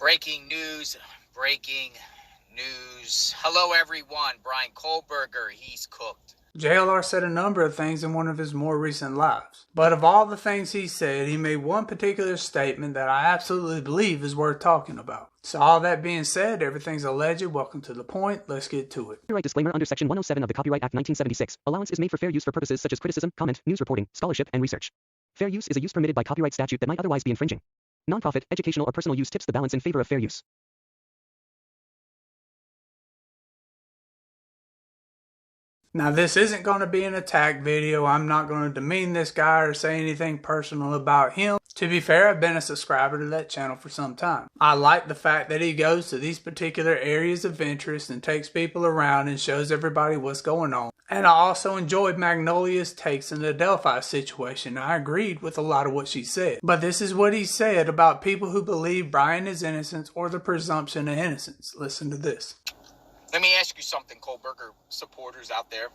Breaking news. Hello, everyone. Bryan Kohberger, he's cooked. JLR said a number of things in one of his more recent lives. But of all the things he said, he made one particular statement that I absolutely believe is worth talking about. So all that being said, everything's alleged. Welcome to the point. Let's get to it. Copyright disclaimer under Section 107 of the Copyright Act 1976. Allowance is made for fair use for purposes such as criticism, comment, news reporting, scholarship, and research. Fair use is a use permitted by copyright statute that might otherwise be infringing. Nonprofit, educational, or personal use tips the balance in favor of fair use. Now, this isn't going to be an attack video. I'm not going to demean this guy or say anything personal about him. To be fair, I've been a subscriber to that channel for some time. I like the fact that he goes to these particular areas of interest and takes people around and shows everybody what's going on. And I also enjoyed Magnolia's takes in the Delphi situation. I agreed with a lot of what she said. But this is what he said about people who believe Bryan is innocent or the presumption of innocence. Listen to this. Let me ask you something, Kohberger supporters out there.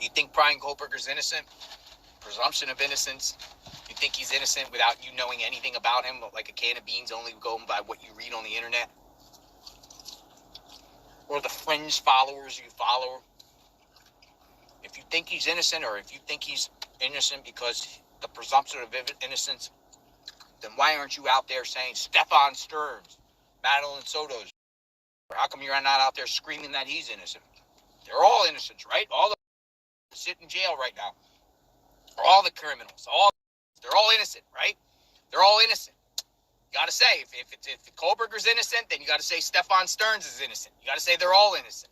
You think Bryan Kohberger's innocent? Presumption of innocence? You think he's innocent without you knowing anything about him, like a can of beans, only going by what you read on the internet? Or the fringe followers you follow? If you think he's innocent, or if you think he's innocent because the presumption of innocence, then why aren't you out there saying Stefan Sturms, Madeline Soto's? How come you're not out there screaming that he's innocent? They're all innocents, right? All the sit in jail right now. All the criminals, they're all innocent, right? They're all innocent. You got to say, if Kohberger's innocent, then you got to say Stefan Sturms is innocent. You got to say they're all innocent.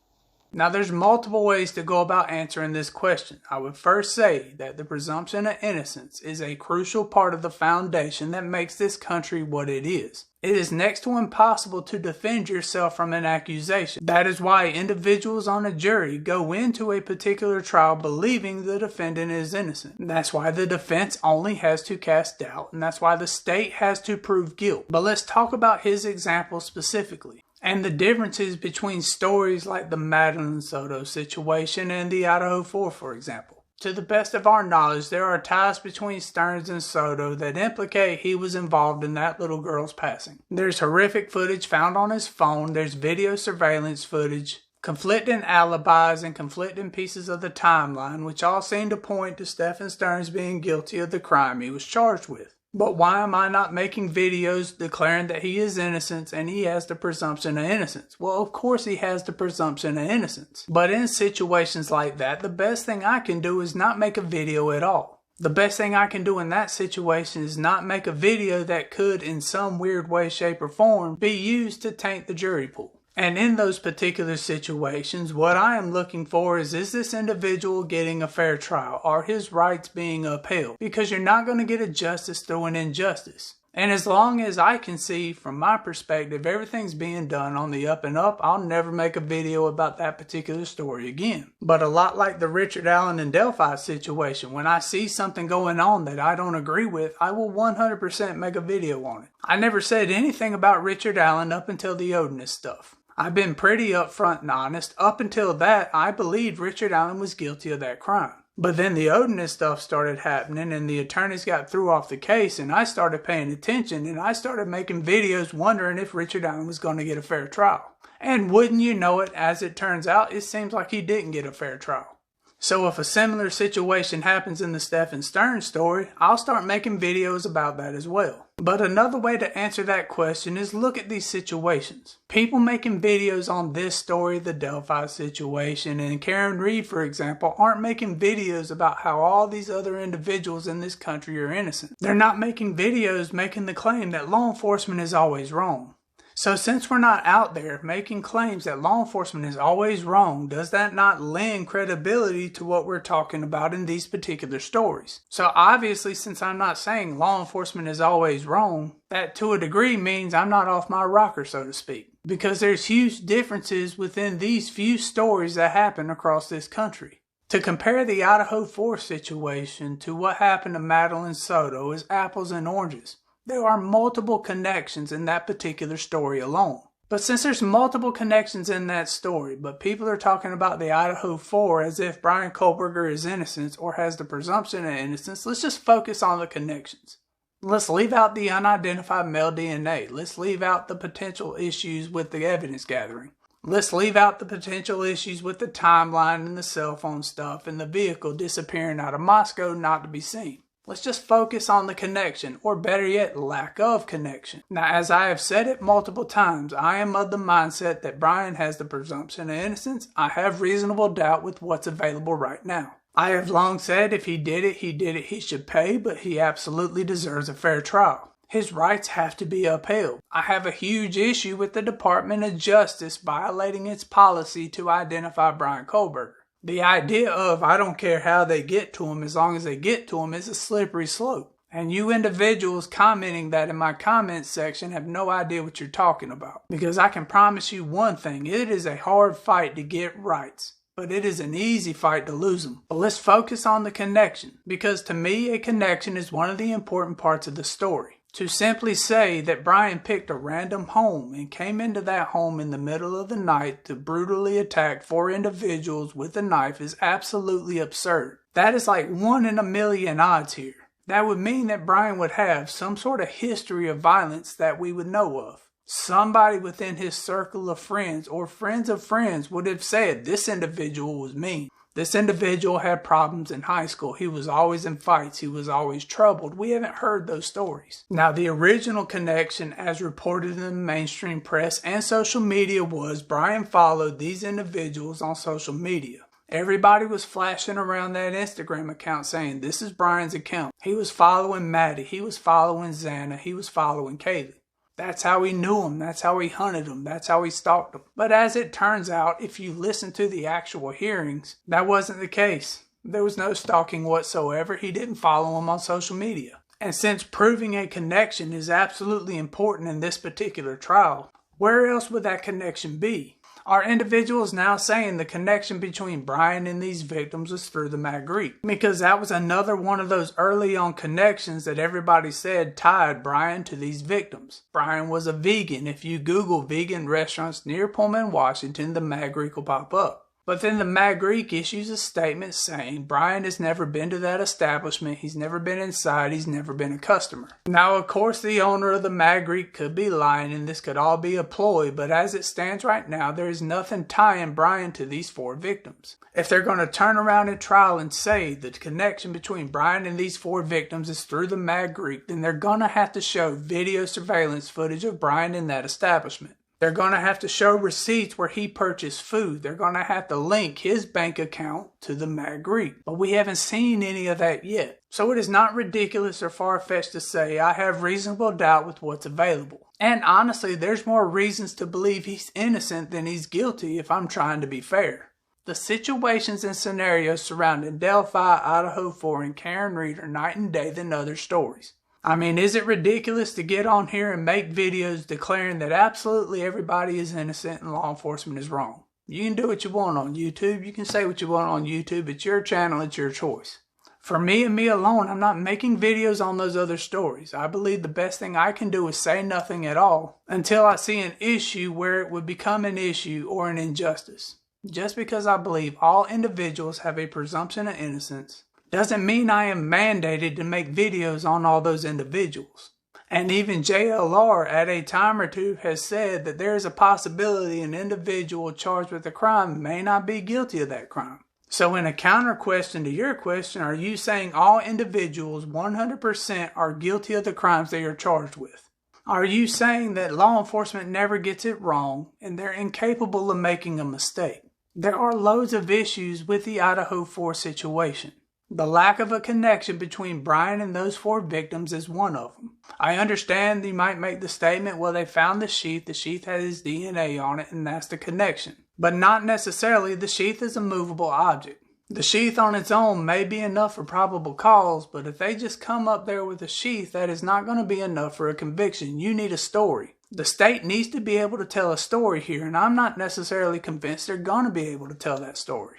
Now, there's multiple ways to go about answering this question. I would first say that the presumption of innocence is a crucial part of the foundation that makes this country what it is. It is next to impossible to defend yourself from an accusation. That is why individuals on a jury go into a particular trial believing the defendant is innocent. That's why the defense only has to cast doubt, and that's why the state has to prove guilt. But let's talk about his example specifically, and the differences between stories like the Madeline Soto situation and the Idaho 4, for example. To the best of our knowledge, there are ties between Sturms and Soto that implicate he was involved in that little girl's passing. There's horrific footage found on his phone, there's video surveillance footage, conflicting alibis and conflicting pieces of the timeline, which all seem to point to Stefan Sturms being guilty of the crime he was charged with. But why am I not making videos declaring that he is innocent and he has the presumption of innocence? Well, of course he has the presumption of innocence. But in situations like that, the best thing I can do is not make a video at all. The best thing I can do in that situation is not make a video that could, in some weird way, shape, or form, be used to taint the jury pool. And in those particular situations, what I am looking for is this individual getting a fair trial? Are his rights being upheld? Because you're not going to get a justice through an injustice. And as long as I can see, from my perspective, everything's being done on the up and up, I'll never make a video about that particular story again. But a lot like the Richard Allen and Delphi situation, when I see something going on that I don't agree with, I will 100% make a video on it. I never said anything about Richard Allen up until the Odinist stuff. I've been pretty upfront and honest. Up until that, I believed Richard Allen was guilty of that crime. But then the Odinist stuff started happening and the attorneys got threw off the case and I started paying attention and I started making videos wondering if Richard Allen was going to get a fair trial. And wouldn't you know it, as it turns out, it seems like he didn't get a fair trial. So if a similar situation happens in the Stefan Sturms story, I'll start making videos about that as well. But another way to answer that question is look at these situations. People making videos on this story, the Delphi situation, and Karen Reed, for example, aren't making videos about how all these other individuals in this country are innocent. They're not making videos making the claim that law enforcement is always wrong. So since we're not out there making claims that law enforcement is always wrong, does that not lend credibility to what we're talking about in these particular stories? So obviously, since I'm not saying law enforcement is always wrong, that to a degree means I'm not off my rocker, so to speak. Because there's huge differences within these few stories that happen across this country. To compare the Idaho 4 situation to what happened to Madeline Soto is apples and oranges. There are multiple connections in that particular story alone. But since there's multiple connections in that story, but people are talking about the Idaho 4 as if Bryan Kohberger is innocent or has the presumption of innocence, let's just focus on the connections. Let's leave out the unidentified male DNA. Let's leave out the potential issues with the evidence gathering. Let's leave out the potential issues with the timeline and the cell phone stuff and the vehicle disappearing out of Moscow not to be seen. Let's just focus on the connection, or better yet, lack of connection. Now, as I have said it multiple times, I am of the mindset that Bryan has the presumption of innocence. I have reasonable doubt with what's available right now. I have long said if he did it, he should pay, but he absolutely deserves a fair trial. His rights have to be upheld. I have a huge issue with the Department of Justice violating its policy to identify Bryan Kohberger. The idea of I don't care how they get to him as long as they get to him is a slippery slope. And you individuals commenting that in my comments section have no idea what you're talking about. Because I can promise you one thing, it is a hard fight to get rights. But it is an easy fight to lose them. But let's focus on the connection. Because to me, a connection is one of the important parts of the story. To simply say that Bryan picked a random home and came into that home in the middle of the night to brutally attack 4 individuals with a knife is absolutely absurd. That is like 1 in a million odds here. That would mean that Bryan would have some sort of history of violence that we would know of. Somebody within his circle of friends or friends of friends would have said this individual was mean. This individual had problems in high school. He was always in fights. He was always troubled. We haven't heard those stories. Now, the original connection as reported in the mainstream press and social media was Bryan followed these individuals on social media. Everybody was flashing around that Instagram account saying, this is Bryan's account. He was following Maddie. He was following Xana. He was following Kaylee. That's how he knew him. That's how he hunted him. That's how he stalked him. But as it turns out, if you listen to the actual hearings, that wasn't the case. There was no stalking whatsoever. He didn't follow him on social media. And since proving a connection is absolutely important in this particular trial, where else would that connection be? Are individuals now saying the connection between Bryan and these victims was through the Mad Greek? Because that was another one of those early on connections that everybody said tied Bryan to these victims. Bryan was a vegan. If you Google vegan restaurants near Pullman, Washington, the Mad Greek will pop up. But then the Mad Greek issues a statement saying Bryan has never been to that establishment, he's never been inside, he's never been a customer. Now, of course, the owner of the Mad Greek could be lying and this could all be a ploy, but as it stands right now, there is nothing tying Bryan to these 4 victims. If they're going to turn around in trial and say the connection between Bryan and these 4 victims is through the Mad Greek, then they're going to have to show video surveillance footage of Bryan in that establishment. They're going to have to show receipts where he purchased food. They're going to have to link his bank account to the Mad Greek. But we haven't seen any of that yet. So it is not ridiculous or far-fetched to say I have reasonable doubt with what's available. And honestly, there's more reasons to believe he's innocent than he's guilty if I'm trying to be fair. The situations and scenarios surrounding Delphi, Idaho 4, and Karen Reed are night and day than other stories. I mean, is it ridiculous to get on here and make videos declaring that absolutely everybody is innocent and law enforcement is wrong? You can do what you want on YouTube. You can say what you want on YouTube. It's your channel. It's your choice. For me and me alone, I'm not making videos on those other stories. I believe the best thing I can do is say nothing at all until I see an issue where it would become an issue or an injustice. Just because I believe all individuals have a presumption of innocence doesn't mean I am mandated to make videos on all those individuals. And even JLR at a time or two has said that there is a possibility an individual charged with a crime may not be guilty of that crime. So in a counter question to your question, are you saying all individuals 100% are guilty of the crimes they are charged with? Are you saying that law enforcement never gets it wrong and they're incapable of making a mistake? There are loads of issues with the Idaho 4 situation. The lack of a connection between Bryan and those 4 victims is one of them. I understand you might make the statement, well, they found the sheath had his DNA on it, and that's the connection. But not necessarily. The sheath is a movable object. The sheath on its own may be enough for probable cause, but if they just come up there with a sheath, that is not going to be enough for a conviction. You need a story. The state needs to be able to tell a story here, and I'm not necessarily convinced they're going to be able to tell that story.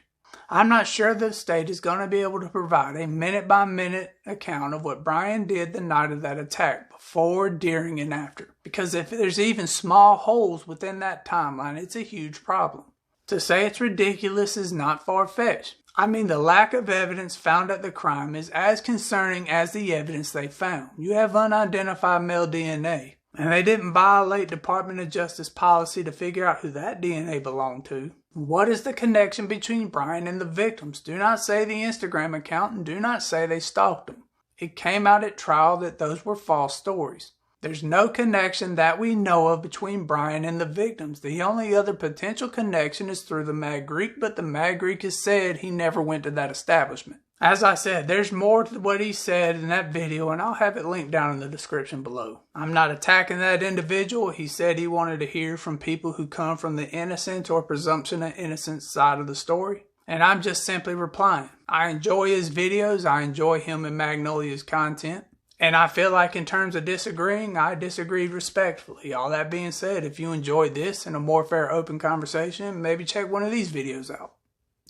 I'm not sure the state is going to be able to provide a minute-by-minute account of what Bryan did the night of that attack, before, during, and after. Because if there's even small holes within that timeline, it's a huge problem. To say it's ridiculous is not far-fetched. I mean, the lack of evidence found at the crime is as concerning as the evidence they found. You have unidentified male DNA, and they didn't violate Department of Justice policy to figure out who that DNA belonged to. What is the connection between Bryan and the victims? Do not say the Instagram account, and do not say they stalked him. It came out at trial that those were false stories. There's no connection that we know of between Bryan and the victims. The only other potential connection is through the Mad Greek, but the Mad Greek has said he never went to that establishment. As I said, there's more to what he said in that video, and I'll have it linked down in the description below. I'm not attacking that individual. He said he wanted to hear from people who come from the innocent or presumption of innocence side of the story. And I'm just simply replying. I enjoy his videos. I enjoy him and Magnolia's content. And I feel like in terms of disagreeing, I disagreed respectfully. All that being said, if you enjoyed this and a more fair, open conversation, maybe check one of these videos out.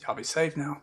Y'all be safe now.